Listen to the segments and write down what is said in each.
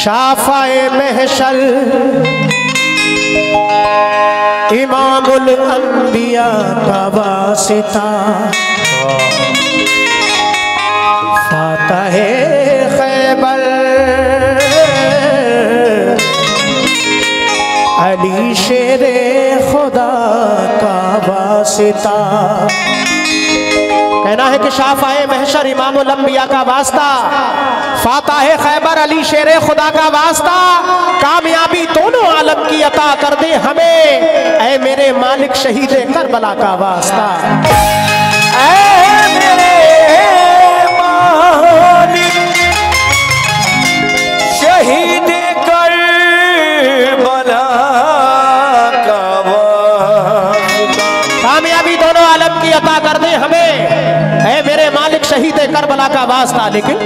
शाफ़ाए महशर इमामुल अंबिया का वासिता, फातहे खैबर अली शेरे खुदा का वासिता। कहना है कि शाफ़ाए महशर इमामुल अंबिया का वास्ता, फातहे खैबर अली शेरे खुदा का वास्ता, कामयाबी दोनों आलम की अता कर दे हमें, ऐ मेरे मालिक शहीद करबला का वास्ता। ऐ मेरे मालिक शहीद करबला का वास्ता, कामयाबी दोनों आलम की अता कर दे हमें, ऐ मेरे मालिक शहीद करबला का वास्ता। लेकिन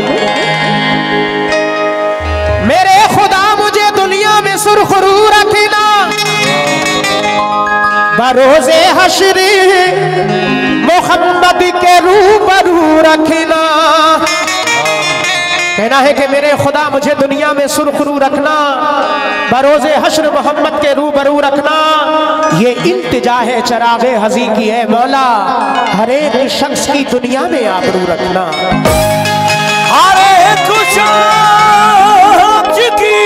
मेरे खुदा मुझे दुनिया में सुरखरू रखना, बरोज़े हश्र मोहम्मद के रूबरू रखना। कहना है कि मेरे खुदा मुझे दुनिया में सुरखरू रखना, बरोज़े हश्र मोहम्मद के रूबरू रखना। ये इल्तिजा है चरागे हज़ी की, है मौला हर एक शख्स की दुनिया में आबरू रखना। हर एक शख्स की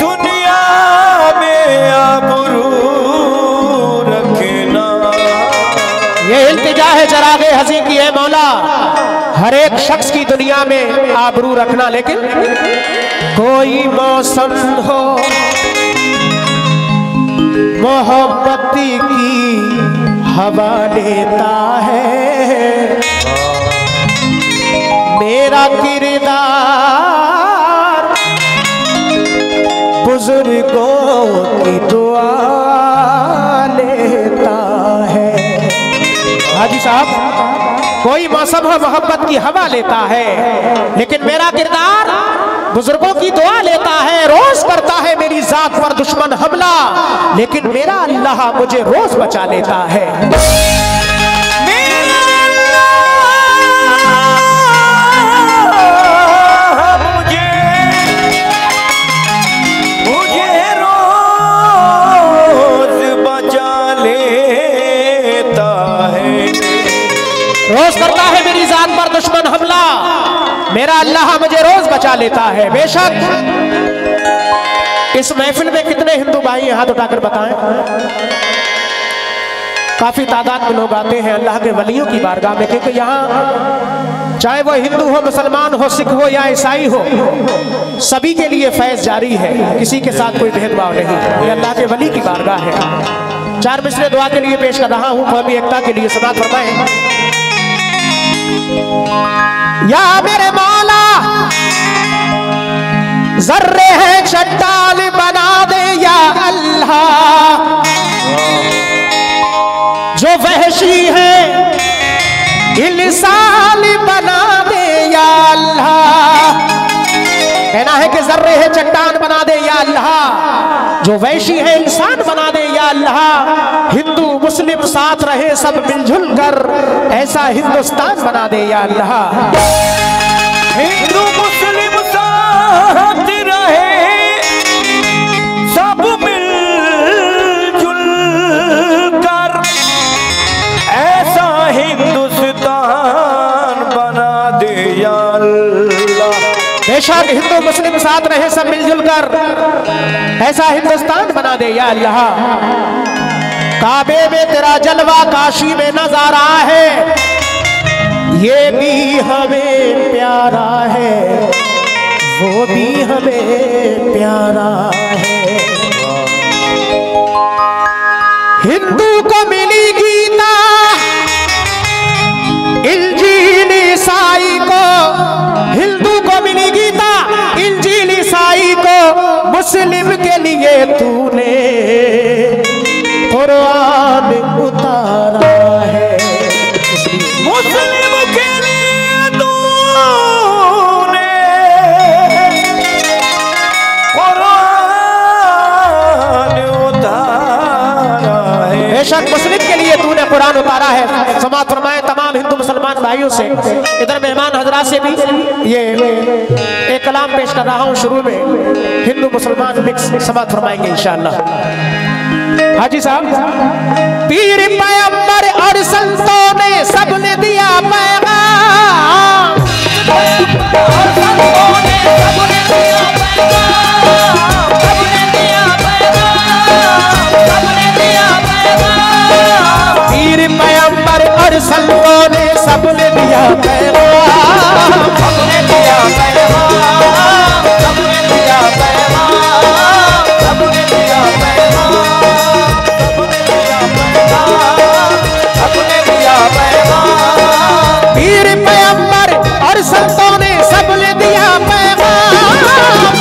दुनिया में आबरू रखना। ये इल्तिजा है चरागे हज़ी की, है मौला हर एक शख्स की दुनिया में आबरू रखना। लेकिन कोई मौसम हो मोहब्बत की हवा लेता है, मेरा किरदार बुजुर्गों की दुआ लेता है। हाजी साहब, कोई मौसम हो मोहब्बत की हवा लेता है, लेकिन मेरा किरदार बुजुर्गों की दुआ लेता है। रोज करता है मेरी जात पर दुश्मन हमला, लेकिन मेरा अल्लाह मुझे रोज बचा लेता है। मेरा अल्लाह मुझे रोज बचा लेता है। रोज करता है मेरी जात पर दुश्मन हमला, मेरा अल्लाह मुझे रोज बचा लेता है। बेशक इस महफिल में कितने हिंदू भाई हाथ उठाकर बताएं। काफी तादाद में लोग आते हैं अल्लाह के वलियों की बारगाह में, क्योंकि यहाँ चाहे वो हिंदू हो, मुसलमान हो, सिख हो या ईसाई हो, सभी के लिए फैज जारी है, किसी के साथ कोई भेदभाव नहीं। ये अल्लाह के वली की बारगाह है। 4 मिसरे दुआ के लिए पेश कर रहा हूँ, कौमी एकता के लिए समाअत फरमाएं। या मेरे मौला जर्रे हैं चट्टान बना दे या अल्लाह, जो वहशी है इंसान बना दे या अल्लाह। कहना है कि जर्रे है चट्टान बना दे या अल्लाह, जो वैशी है इंसान बना दे या अल्लाह। हिंदू मुस्लिम साथ रहे सब मिलजुल कर, ऐसा हिंदुस्तान बना दे या अल्लाह। हिंदू मुस्लिम साथ रहे सब मिलजुल कर, ऐसा हिंदुस्तान बना दे या अल्लाह। बेशक हिंदू मुस्लिम साथ रहे सब मिलजुल कर, ऐसा हिंदुस्तान बना दे या अल्लाह। काबे में तेरा जलवा काशी में नजारा है, ये भी हमें प्यारा है, वो भी हमें प्यारा है। हिंदू को मिली गीता, इंजील ईसाई को, हिंदू को मिली गीता, इंजील ईसाई को, मुस्लिम के लिए तूने कुरान उतारा है। मुस्लिम के लिए तूने कुरान उतारा है। बेशक मुस्लिम के लिए तूने कुरान उतारा है। समाअत फरमाए तमाम हिंदू मुसलमान भाइयों से, इधर मेहमान हजरात से भी ये एक कलाम पेश कर रहा हूँ। शुरू में हिंदू मुसलमान मिक्स समाप्त फरमाएंगे इंशाअल्लाह। हाजी साहब, पीर पैगंबर और संतों ने सबने दिया पैगाम, और संतों ने सबने दिया पैगाम, सबने दिया पैगाम, सबने दिया पैगाम। पीर पैगंबर और संतों ने सबने दिया पैगाम, सबने दिया पैगाम, सबने दिया पैगाम, सबने दिया पैगाम, सबने दिया पैगाम। पीर पैगंबर और संतों ने सबने दिया पैगाम,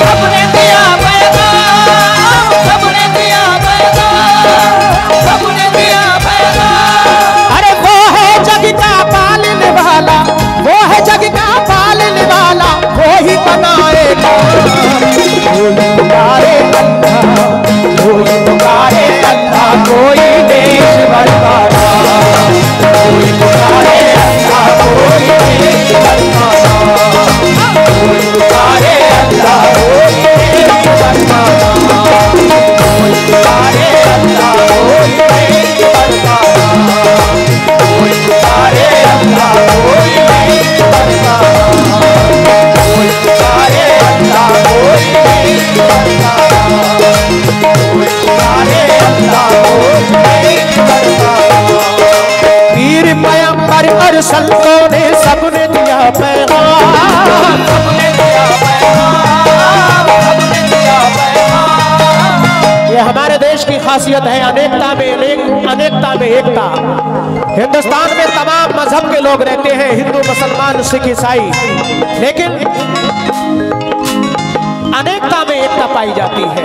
सबने दिया पैगाम, सबने दिया पैगाम, सबने दिया पैगाम। अरे वो है जग का पालने वाला, वो है जग का पालने वाला, वो ही बनाएगा। कोई पुकारे अल्लाह, कोई पुकारे अल्लाह, कोई देश बरपाना, कोई पुकारे अल्लाह, कोई देश बरपाना, कोई पुकारे अल्लाह, कोई देश बरपाना, कोई पुकारे अल्लाह, कोई देश बरपाना, कोई पुकारे अल्लाह, कोई देश बरपाना, कोई पुकारे अल्लाह, कोई देश बरपाना, कोई पुकारे अल्लाह, कोई देश बरपाना। पीर पैगंबर और संतों ने सबने दिया पैगाम, सबने दिया पैगाम, सबने दिया पैगाम। ये हमारे देश की खासियत है, अनेकता में अनेकता में एकता। हिंदुस्तान में तमाम मजहब के लोग रहते हैं, हिंदू मुसलमान सिख ईसाई, लेकिन अनेकता में एकता पाई जाती है।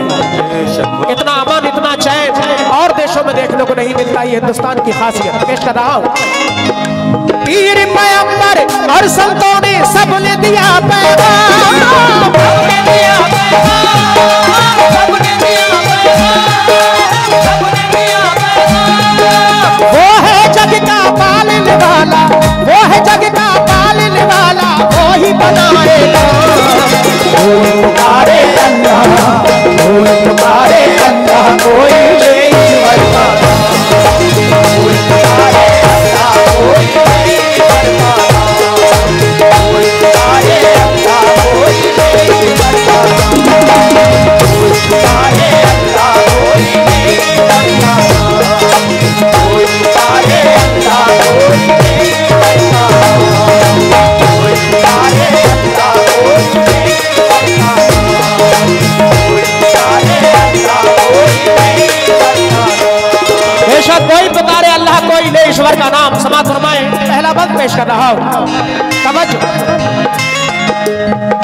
इतना अमन, इतना चैन और देशों में देखने को नहीं मिलता। ये हिंदुस्तान की खासियत पेश कर रहा हूँ। पीर पैगंबर और संतों ने सबने दिया पैगाम, सबने दिया पैगाम, सबने दिया पैगाम, सबने दिया पैगाम। वो है जग का पालने वाला, वो है जग का पालने वाला, वो ही बनाएगा। कोई पुकारे अल्लाह, कोई पुकारे अल्लाह, कोई देश बरपाना, कोई पुकारे अल्लाह, कोई देश बरपाना, कोई पुकारे अल्लाह, कोई देश बरपाना, कोई पुकारे अल्लाह, कोई देश बरपाना, कोई पुकारे अल्लाह, कोई देश बरपाना, कोई पुकारे अल्लाह, कोई देश बेशक कोई पुकारे अल्लाह, कोई ले ईश्वर का नाम। समाप्त फरमाए। पहला बंद पेश कर रहा हूं, तवज्जो।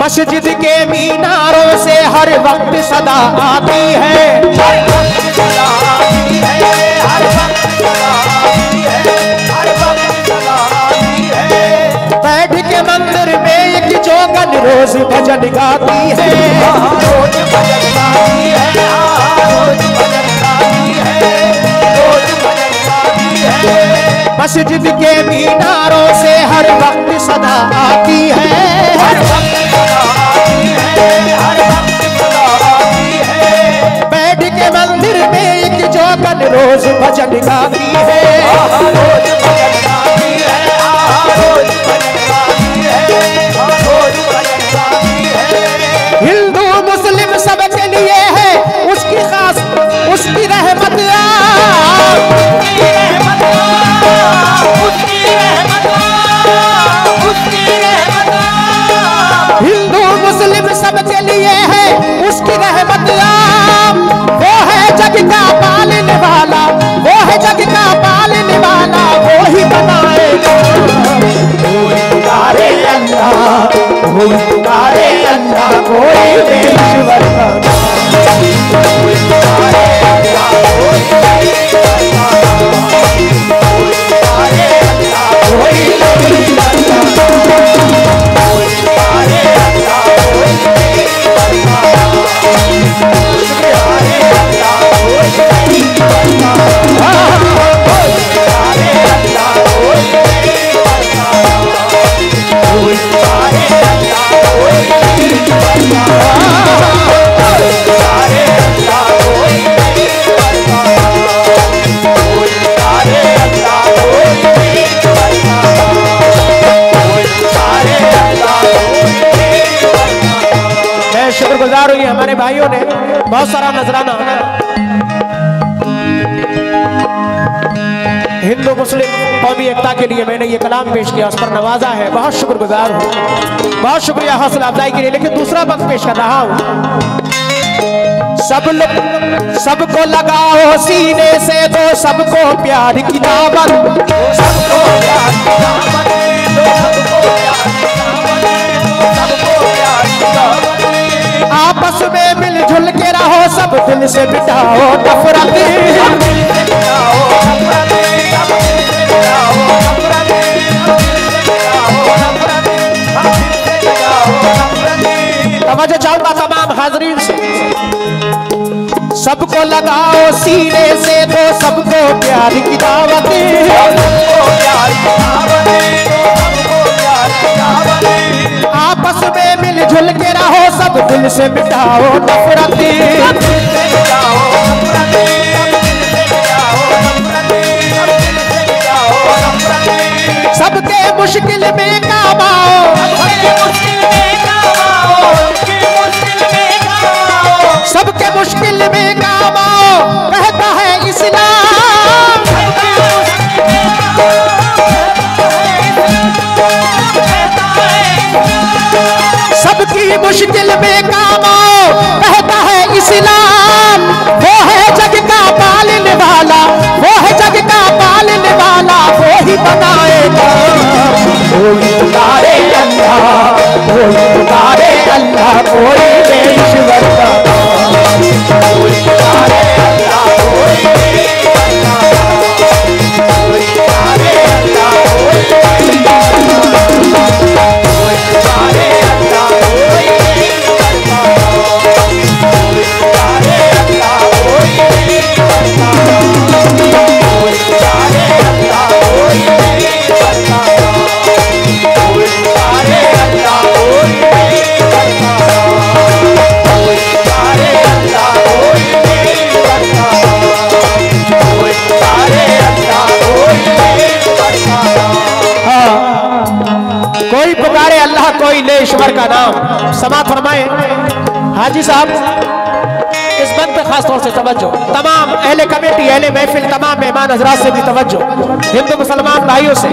मस्जिद के मीनारों से हर वक्त सदा आती है, हर वक्त सदा आती है, हर वक्त सदा आती है, हर वक्त सदा आती है। बैठ के मंदिर में एक जोगन रोज भजन गाती है, रोज भजन गाती है, रोज भजन गाती है, रोज भजन गाती है। मस्जिद के मीनारों से हर वक्त सदा आती है, हर वक्त सदा आती है, हर वक्त सदा आती है। बैठ के मंदिर में एक जोगन रोज भजन गाती है, रोज भजन गाती है, रोज भजन गाती है, रोज भजन गाती है। हिंदू मुस्लिम सबके लिए है उसकी खास, उसकी रहमत, उसकी रहमत, उसकी रहमत, उसकी रहमत। हिंदू मुस्लिम सबके लिए है उसकी रहमत। वो है जग का पालने वाला, वो है जग का पालने वाला, वो ही बनाएगा। कोई पुकारे अल्लाह, कोई पुकारे अल्लाह, कोई देश बरपाना, कोई पुकारे अल्लाह, कोई देश बरपाना, कोई पुकारे अल्लाह, कोई देश बरपाना, कोई पुकारे अल्लाह, कोई देश बरपाना, कोई पुकारे अल्लाह, कोई देश बरपाना, कोई पुकारे अल्लाह, कोई देश बरपाना। शुक्रगुजार हुई हमारे भाइयों ने बहुत सारा नजराना हिंदू मुस्लिम कौमी एकता के लिए मैंने ये कलाम पेश किया, उस पर नवाजा है। बहुत शुक्रगुजार हूँ, बहुत शुक्रिया हौसला अफजाई के लिए। लेकिन दूसरा वक्त पेश कर रहा हूँ। सब लोग सबको लगाओ सीने से दो सबको प्यार की दावत, सबको प्यार की दावत, आपस में मिलजुल के रहो, सब दिल से मिटाओ नफरत, तवज्जो चाहूंगा तमाम हाजरीन से। सबको लगाओ सीने से दो सबको प्यार की दावत, आपस में मिलजुल के रहो, सब दिल से मिटाओ नफरत, सबके मुश्किल में काम आओ, सबके मुश्किल में काम आओ, कहता है इस्लाम, सबकी मुश्किल में काम आओ, कहता है इस्लाम। वो है जग का पालने वाला, वो है जग का पालने वाला, वो ही बनाएगा। कोई पुकारे अल्लाह, कोई पुकारे अल्लाह, कोई ईश्वर का, कोई पुकारे अल्लाह, कोई पुकारे अल्लाह, कोई पुकारे अल्लाह, कोई ले ईश्वर का नाम। समाअत फरमाए हाजी साहब, इस बंद पे खास तौर से तवज्जो, तमाम अहले कमेटी, अहले महफिल, तमाम मेहमान हजरात से भी तवज्जो, हिंदू मुसलमान भाइयों से।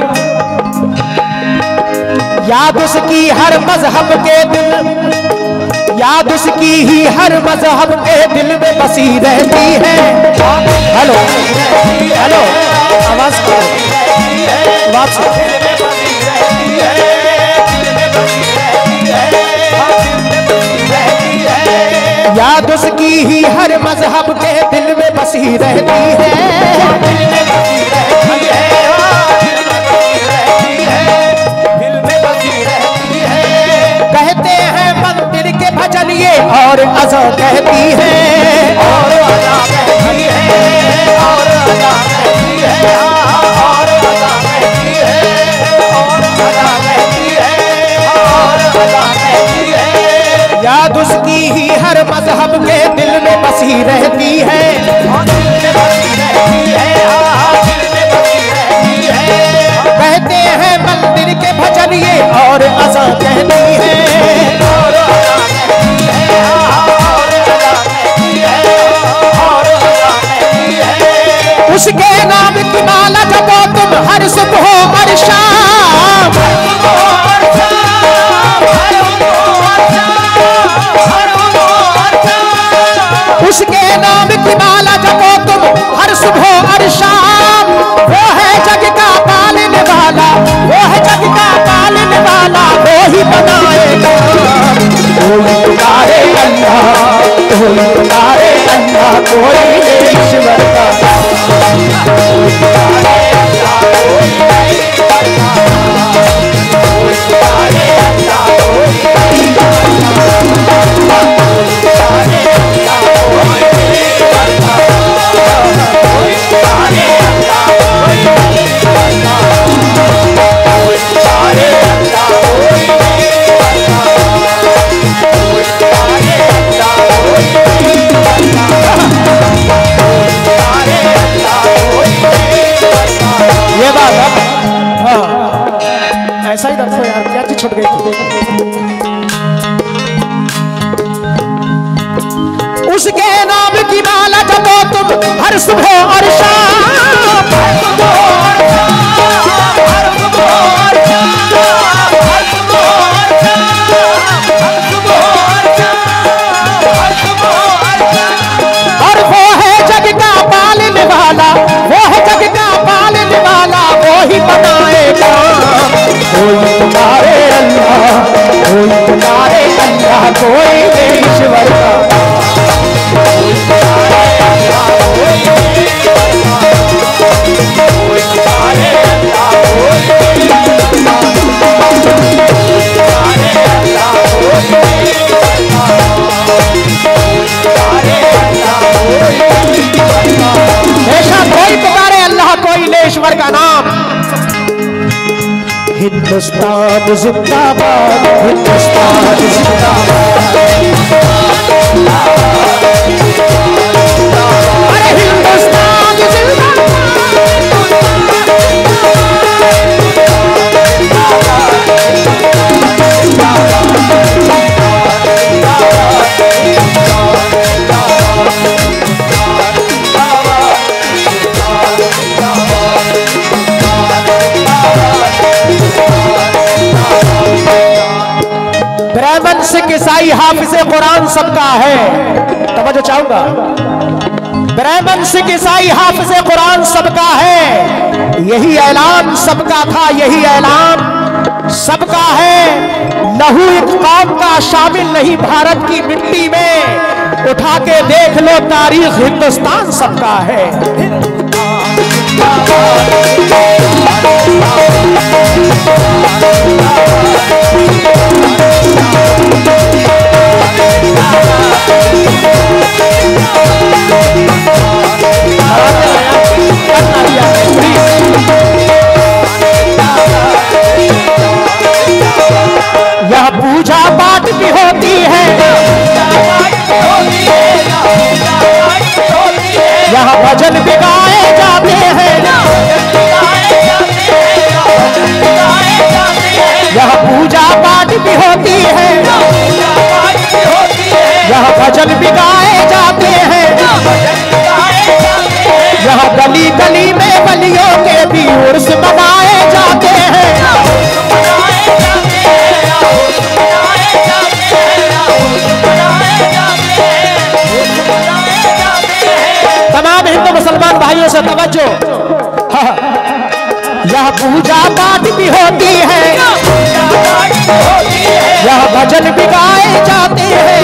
याद उसकी हर मजहब के दिल, याद उसकी ही हर मजहब के दिल में बसी रहती है। हेलो हेलो, आवाज याद उसकी ही हर मजहब के दिल में बसी रहती है। कहते हैं मंदिर के भजन ये और अज़ा कहती है, और अज़ा कहती है, और अज़ा कहती है, और अज़ा कहती है, और अज़ा कहती है, और अज़ा कहती है। याद उसकी ही हर मजहब के दिल में बसी रहती है, कहते हैं मंदिर के भजन ये और अज़ा कहती है, उसके नाम की माला जपो तुम हर सुबह हर शाम, उसके नाम की माला जपो तुम हर सुबह हर शाम। वो है जग का पालने वाला, वो है जग का पालने वाला, वो ही बनाएगा। कोई पुकारे अल्लाह, कोई पुकारे अल्लाह, कोई ईश्वर का, कोई पुकारे अल्लाह, कोई यार, क्या चीज छूट गई थी? उसके नाम की माला जपो तुम हर सुबह और शाम, और वो है जग का पालने वाला, वो है जग का पालने वाला, वो ही बनाएगा। कोई पुकारे अल्लाह, कोई पुकारे अल्लाह, कोई ईश्वर का। कोई पुकारे अल्लाह, कोई ईश्वर का नाम। हिंदुस्तान जिंदाबाद, हिंदुस्तान जिंदाबाद, अरे हिंदुस्तान जिंदाबाद। ब्राह्मण सिख ईसाई हाफिज़े कुरान सबका है। तवज्जो चाहूंगा, ब्राह्मण सिख ईसाई हाफिज़े कुरान सबका है। यही ऐलान सबका था, यही ऐलान सबका है। लहू एक कौम का शामिल नहीं भारत की मिट्टी में। उठा के देख लो तारीख, हिंदुस्तान सबका है। यह पूजा पाठ भी होती है, यह भजन भी गाए जाते हैं, यह पूजा पाठ भी होती है, यह भजन भी गाए जाते हैं, यह गली गली में बलियों के भी उर्स मनाए जाते हैं। तमाम हिंदू मुसलमान भाइयों से तवज्जो, यह पूजा पाठ भी होती है, यह भजन भी गाए जाते हैं,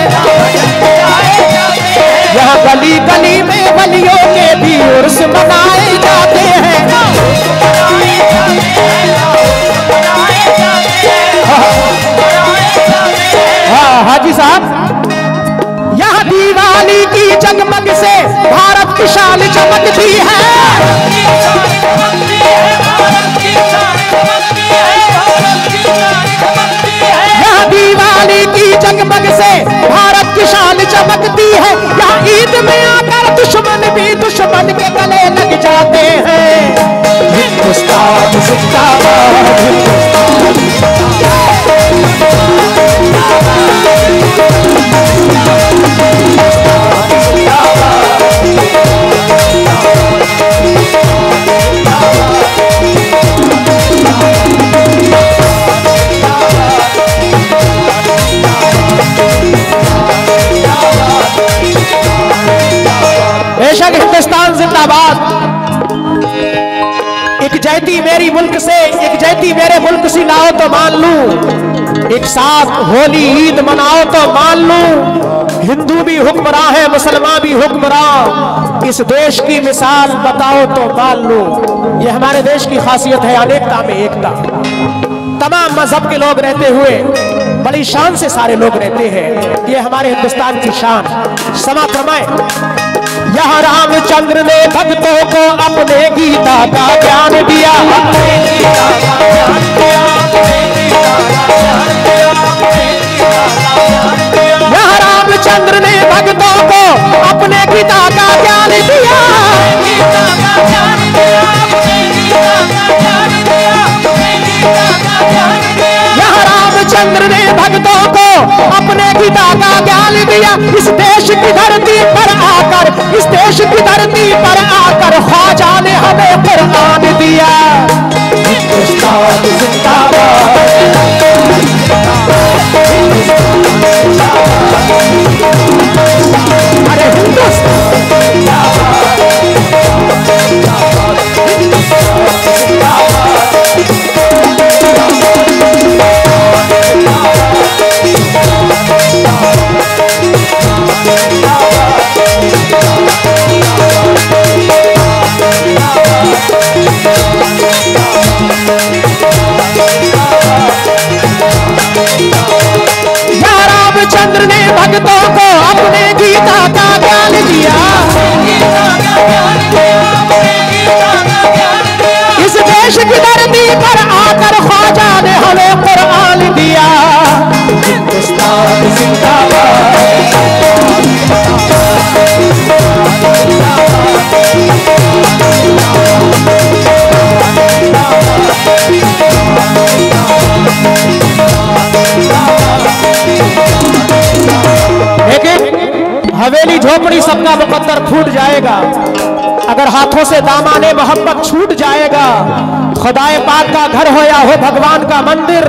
यह गली गली में बलियों के भी उर्स मनाए जाते हैं। हाँ हाजी साहब, यह दिवाली की जगमग से भारत की शान चमकती है। यह दिवाली की जगमग से भारत की शान चमकती है। यहाँ ईद में आकर दुश्मन भी दुश्मन के गले लग जाते हैं। हिंदुस्तान जिंदाबाद, हिंदुस्तान बेशक हिंदुस्तान जिंदाबाद। एक जयती मेरी मुल्क से, एक जयती मेरे मुल्क से लाओ तो मान लूं, एक साथ होली ईद मनाओ तो मान लूं। हिंदू भी हुक्मरान है, मुसलमान भी हुक्मरान, इस देश की मिसाल बताओ तो मान लूं। ये हमारे देश की खासियत है, अनेकता में एकता। तमाम मजहब के लोग रहते हुए बड़ी शान से सारे लोग रहते हैं। ये हमारे हिंदुस्तान की शान। समा फरमाए, यहाँ रामचंद्र ने भक्तों को अपने गीता का ज्ञान दिया। यहाँ रामचंद्र ने भक्तों को अपने गीता का ज्ञान दिया। रामचंद्र ने भक्तों को अपने गीता का ज्ञान दिया। इस देश की धरती पर आकर, इस देश की धरती पर आकर ख्वाजा ने हमें कुरान दिया। हिंदुस्तान जिंदाबाद, अरे हिंदुस्तान रामचंद्र ने भक्तों को अपने गीता का ज्ञान दिया। इस देश की धरती पर आकर ख्वाजा ने हमें कुरान दिया। हिंदुस्तान जिंदाबाद, लेकिन हवेली झोपड़ी सबका मुकद्दर फूट जाएगा अगर हाथों से दामाने मोहब्बत छूट जाएगा। खुदाए पाक का घर हो या हो भगवान का मंदिर,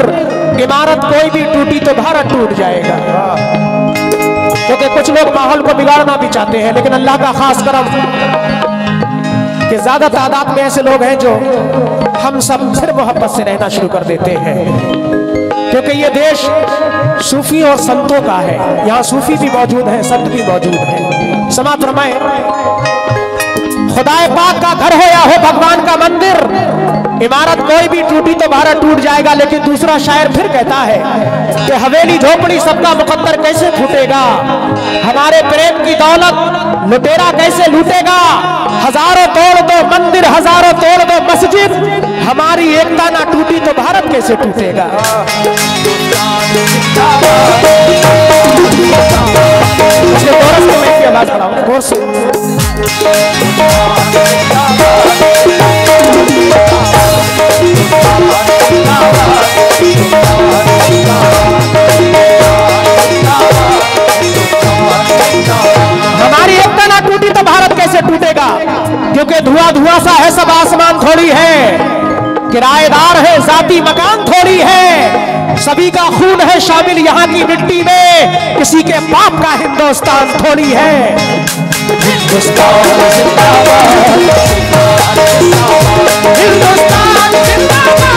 इमारत कोई भी टूटी तो भारत टूट जाएगा। क्योंकि कुछ लोग माहौल को बिगाड़ना भी चाहते हैं, लेकिन अल्लाह का खास करम कि ज्यादा तादाद में ऐसे लोग हैं जो हम सब फिर मोहब्बत से रहना शुरू कर देते हैं। क्योंकि ये देश सूफी और संतों का है, यहाँ सूफी भी मौजूद है, संत भी मौजूद है। समाप्त फरमाएं, खुदाए पाक का घर हो या हो भगवान का मंदिर, इमारत कोई भी टूटी तो भारत टूट जाएगा। लेकिन दूसरा शायर फिर कहता है कि हवेली झोपड़ी सबका मुकद्दर कैसे फूटेगा, हमारे प्रेम की दौलत लुटेरा कैसे लूटेगा। हजारों तोड़ दो मंदिर, हजारों तोड़ दो मस्जिद, हमारी एकता ना टूटी तो भारत कैसे टूटेगा। आवाज बढ़ाओ गौर से। हमारी एकता ना टूटी तो भारत कैसे टूटेगा। क्योंकि धुआं धुआं सा है सब आसमान थोड़ी है, किराएदार है जाती मकान थोड़ी है, सभी का खून है शामिल यहाँ की मिट्टी में, किसी के पाप का हिंदुस्तान थोड़ी है। हिंदुस्तान जिंदाबाद, हिंदुस्तान जिंदाबाद,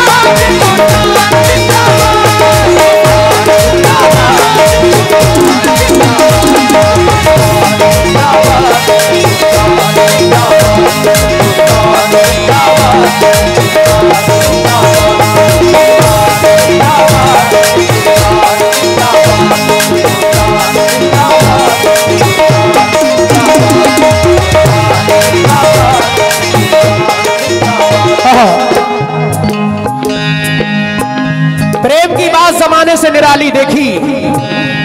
प्रेम की बात जमाने से निराली देखी,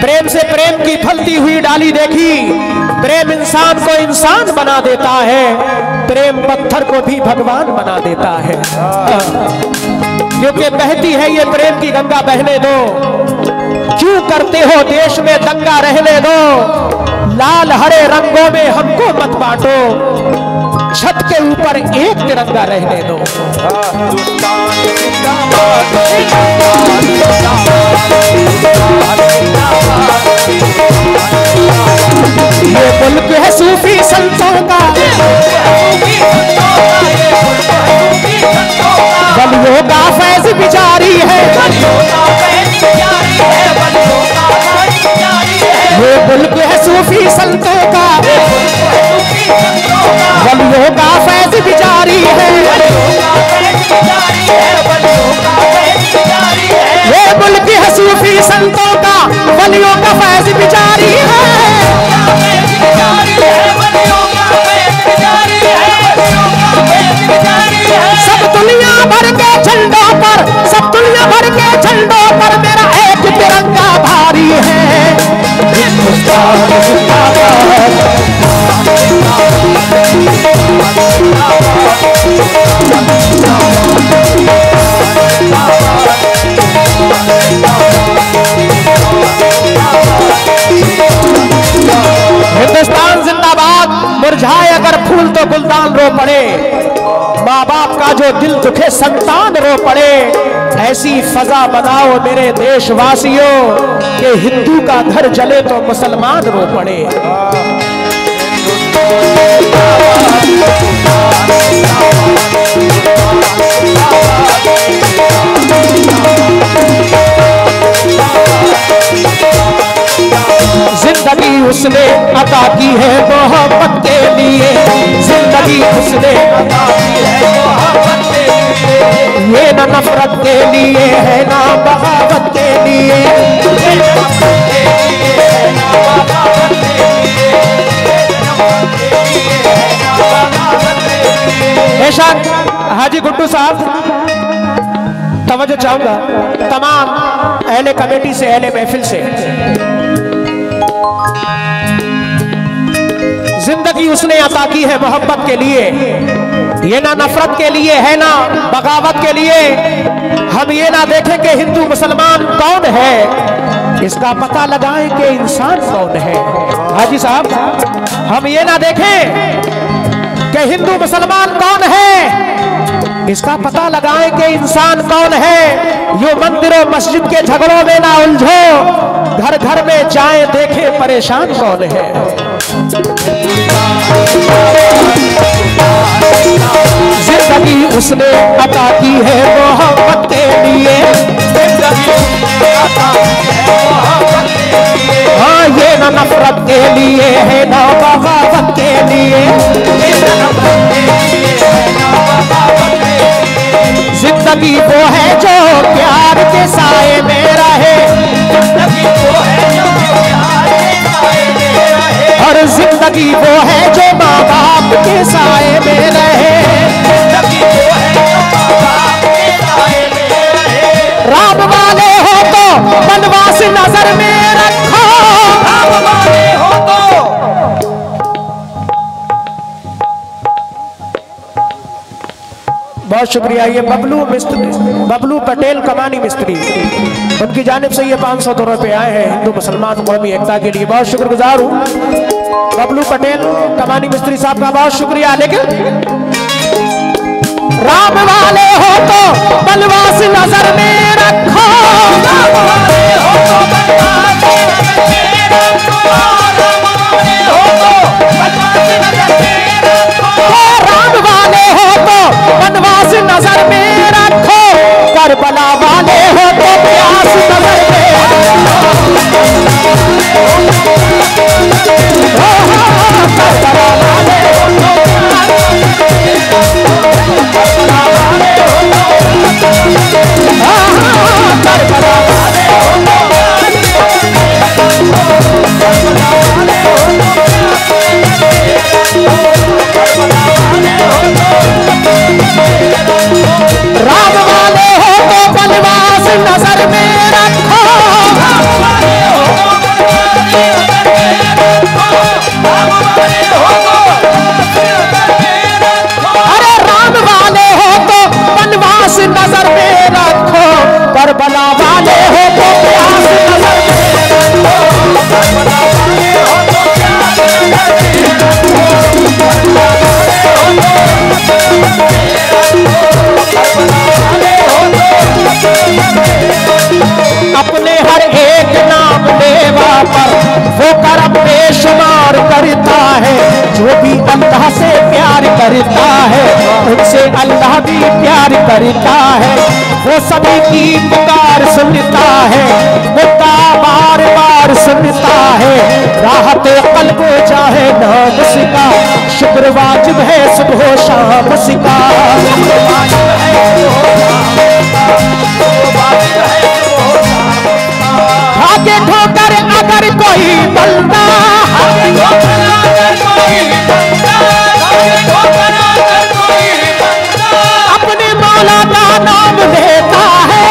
प्रेम से प्रेम की फलती हुई डाली देखी। प्रेम इंसान को इंसान बना देता है, प्रेम पत्थर को भी भगवान बना देता है। क्योंकि बहती है ये प्रेम की गंगा, बहने दो। क्यों करते हो देश में दंगा, रहने दो। लाल हरे रंगों में हमको मत बांटो, छत के ऊपर एक तिरंगा रहने दो। ये मुल्क है सूफी संतों का, वलियों का फैज भी जारी है। ये मुल्क है सूफी संतों का, वलियों का फैज भी जारी है। ये मुल्क है सूफी संतों का, वलियों का फैज भी जारी है। सब दुनिया भर के झंडों पर, सब दुनिया भर के झंडों पर मेरा एक तिरंगा भारी है। हिंदुस्तान जिंदाबाद। मुरझाए अगर फूल तो गुलदान रो पड़े, माँ बाप का जो दिल दुखे संतान रो पड़े। ऐसी फजा बनाओ मेरे देशवासियों कि हिंदू का घर जले तो मुसलमान रो पड़े। जिंदगी उसने अता की है मोहब्बत के लिए, जिंदगी उसने अता की है मोहब्बत के लिए। ये न नफरत के लिए है ना बगावत के लिए, ये न नफरत के लिए है ना बगावत के लिए, बेशक हाजी गुड्डू साहब तवज्जो चाहूंगा तमाम अहले कमेटी से, अहले महफिल से। जिंदगी उसने अता की है मोहब्बत के लिए, ये ना नफरत के लिए है ना बगावत के लिए। हम ये ना देखें कि हिंदू मुसलमान कौन है, इसका पता लगाएं कि इंसान कौन है। हाजी साहब, हम ये ना देखें कि हिंदू मुसलमान कौन है, इसका पता लगाएं कि इंसान कौन है। यो मंदिरों मस्जिद के झगड़ों में ना उलझो, घर घर में जाएं देखें परेशान कौन है। जिंदगी उसने अता की है मोहब्बत के लिए, हाँ ये न नफरत के लिए है ना बगावत के लिए। जिंदगी वो है जो प्यार के साए में रहे, और जिंदगी वो है जो माँ बाप के साए में रहे। राम वाले हो तो बनवास नजर में रखो, राम वाले हो तो। बहुत शुक्रिया। ये बबलू पटेल कमानी मिस्त्री, उनकी जानिब से ये 500 रुपए आए हैं हिंदू मुसलमान कौमी एकता के लिए। बहुत शुक्रगुजार हूँ बबलू पटेल कमानी मिस्त्री साहब का, बहुत शुक्रिया। लेकिन राम वाले हो तो बनवास नजर में रखो, राम वाले हो तो बनवास नजर में रखो, राम वाले हो तो बनवास नजर में रखो, राम वाले हो तो बनवास नजर में रखो, करबला वाले हो तो प्यास नजर में राम वाले हो तो बनवास नजर में रखो, अरे राम वाले हो तो बनवास नजर में रखो, करबला वाले हो तो प्यास नजर में अपने हर एक नाम लेवा पर वो करम बेशुमार करता है। जो भी अल्लाह से प्यार करता है उनसे अल्लाह भी प्यार करता है। वो सभी की पुकार सुनता है, मुद्दा बार बार सुनता है। राहत कल्ब चाहे नाम सिका, शुक्र वाजिब है सुबह शाम सिका। आगे ठोकर अगर कोई बंदा, अपने मौला का नाम लेता है,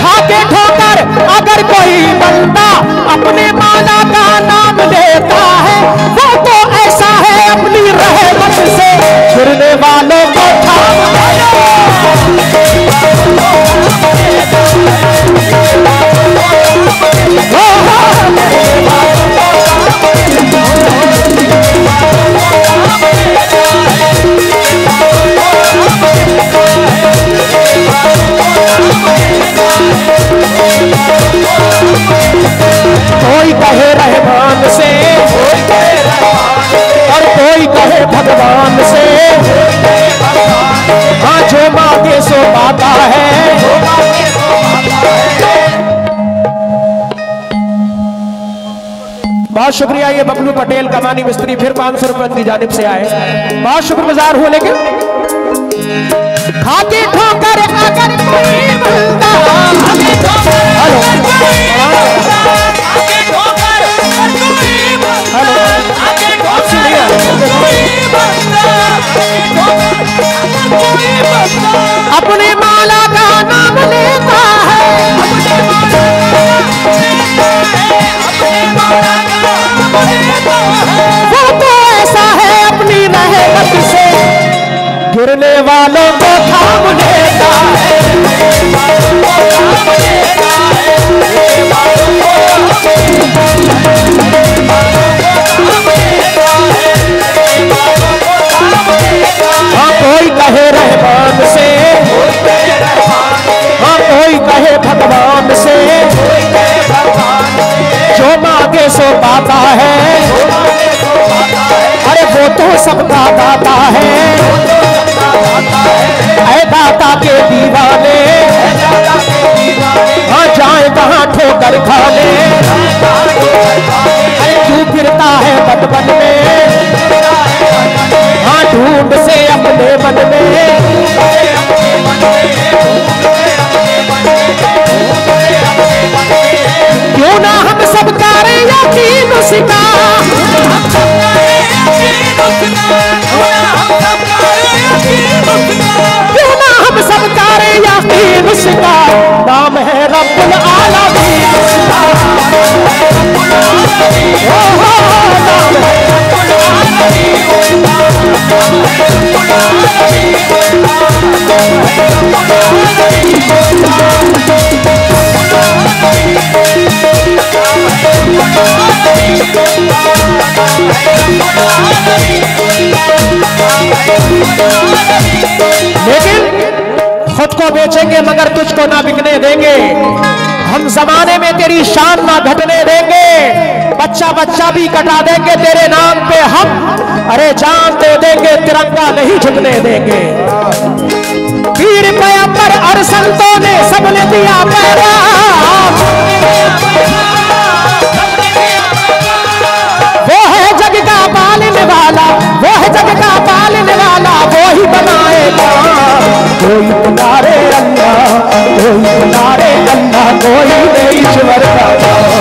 आगे ठोकर अगर कोई बंदा अपने मौला का नाम लेता है, वो तो ऐसा है अपनी रहमत से गिरने वालों को थाम से, और कोई कहे भगवान से। हाँ जो मांगे सो पाता है। बहुत शुक्रिया। ये बबलू पटेल कमानी मिस्त्री फिर 500 रुपए की जानिब से आए, बहुत शुक्रगुजार हूँ। लेकिन खाके ठोकर अगर कोई बंदा, अपने माला का नाम लेता है, वो तो ऐसा है अपनी रहमत से गिरने वालों को थाम लेता है। हाँ कोई कहे रहमान से, हाँ कोई कहे भगवान से, जो मांगे सो पाता है। अरे वो तो सबका दाता है। ऐ दाता के दीवाने, हाँ जाए कहाँ ठोकर खाने। अरे तू फिरता है बचपन में, हाँ ढूंढ से अपने मन में। क्यों ना हम सब करें यकीन उसका, क्यों ना हम सब करें यकीन उसका। नाम है रब्बुल आलमीन उसका। नाम है लेकिन खुद को बेचेंगे मगर तुझको ना बिकने देंगे। हम जमाने में तेरी शान ना घटने देंगे। बच्चा बच्चा भी कटा देंगे तेरे नाम पे हम। अरे जान दे देंगे तिरंगा नहीं झुकने देंगे। पीर पैगंबर और संतों ने सबने दिया पैगाम। वो है जग का पालने वाला, वो है जग का पालने वाला, वो ही बनाएगा। कोई पुकारे अल्लाह, कोई पुकारे अल्लाह, कोई नहीं ईश्वर का नाम।